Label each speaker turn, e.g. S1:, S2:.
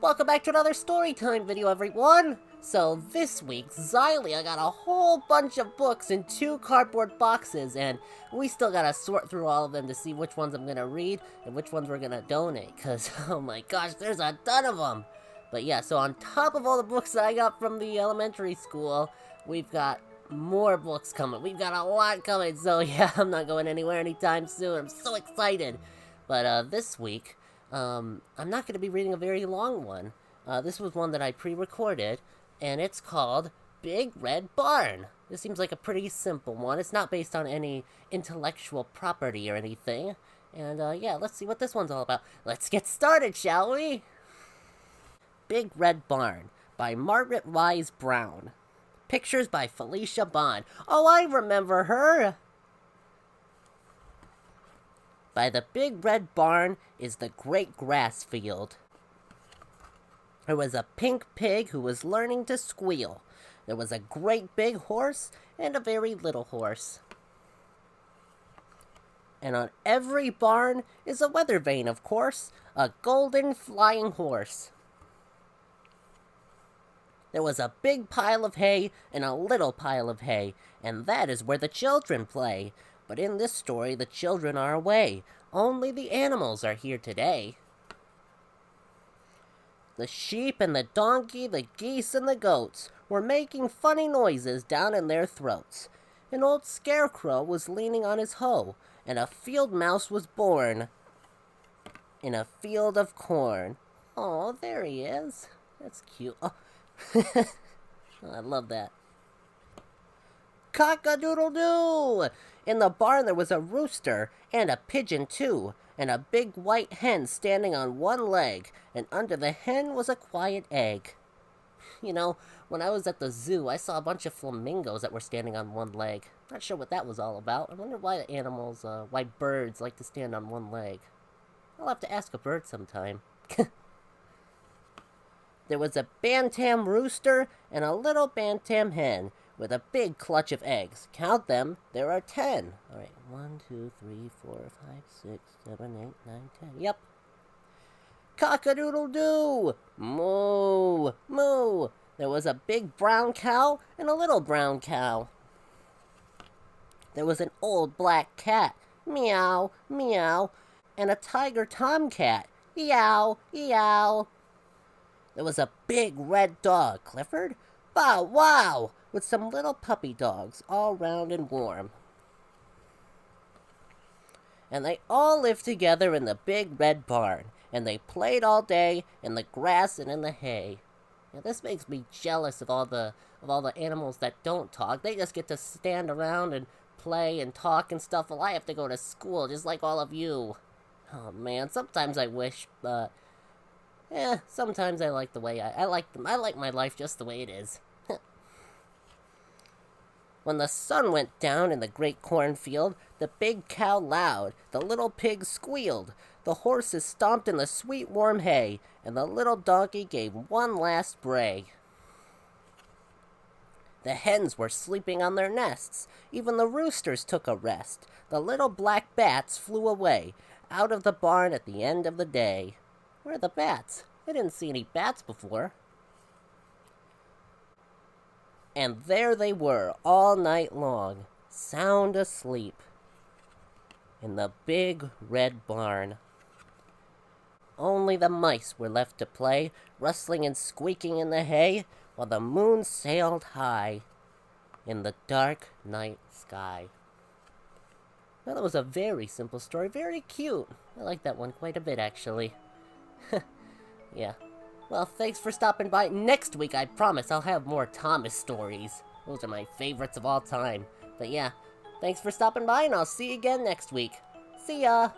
S1: Welcome back to another Storytime video, everyone! So this week, Xylia got a whole bunch of books in 2 cardboard boxes, and we still gotta sort through all of them to see which ones I'm gonna read and which ones we're gonna donate, cause oh my gosh, there's a ton of them! But yeah, so on top of all the books that I got from the elementary school, we've got more books coming. We've got a lot coming, so yeah, I'm not going anywhere anytime soon. I'm so excited! But this week, I'm not going to be reading a very long one. This was one that I pre-recorded, and it's called Big Red Barn. This seems like a pretty simple one. It's not based on any intellectual property or anything. And yeah, let's see what this one's all about. Let's get started, shall we? Big Red Barn by Margaret Wise Brown. Pictures by Felicia Bond. Oh, I remember her! By the big red barn is the great grass field. There was a pink pig who was learning to squeal. There was a great big horse and a very little horse. And on every barn is a weather vane, of course, a golden flying horse. There was a big pile of hay and a little pile of hay, and that is where the children play. But in this story, the children are away. Only the animals are here today. The sheep and the donkey, the geese and the goats were making funny noises down in their throats. An old scarecrow was leaning on his hoe, and a field mouse was born in a field of corn. Oh, there he is. That's cute. Oh. I love that. Cock-a-doodle-doo! In the barn there was a rooster, and a pigeon too, and a big white hen standing on one leg, and under the hen was a quiet egg. You know, when I was at the zoo, I saw a bunch of flamingos that were standing on one leg. Not sure what that was all about. I wonder why why birds like to stand on one leg. I'll have to ask a bird sometime. There was a bantam rooster and a little bantam hen, with a big clutch of eggs. Count them, there are 10. All right, 1, 2, 3, 4, 5, 6, 7, 8, 9, 10. Yep. Cock-a-doodle-doo! Moo! Moo! There was a big brown cow and a little brown cow. There was an old black cat. Meow, meow. And a tiger tomcat. Eow, eow. There was a big red dog, Clifford. Bow wow! With some little puppy dogs, all round and warm. And they all lived together in the big red barn, and they played all day in the grass and in the hay. Now, this makes me jealous of all the animals that don't talk. They just get to stand around and play and talk and stuff, while I have to go to school just like all of you. Oh man, sometimes I wish, but sometimes I like the way I like my life just the way it is. When the sun went down in the great cornfield, the big cow lowed, the little pig squealed, the horses stomped in the sweet warm hay, and the little donkey gave one last bray. The hens were sleeping on their nests, even the roosters took a rest, the little black bats flew away, out of the barn at the end of the day. Where are the bats? I didn't see any bats before. And there they were, all night long, sound asleep, in the big red barn. Only the mice were left to play, rustling and squeaking in the hay, while the moon sailed high in the dark night sky. Well, that was a very simple story, very cute. I like that one quite a bit, actually. Yeah. Well, thanks for stopping by. Next week, I promise, I'll have more Thomas stories. Those are my favorites of all time. But yeah, thanks for stopping by, and I'll see you again next week. See ya!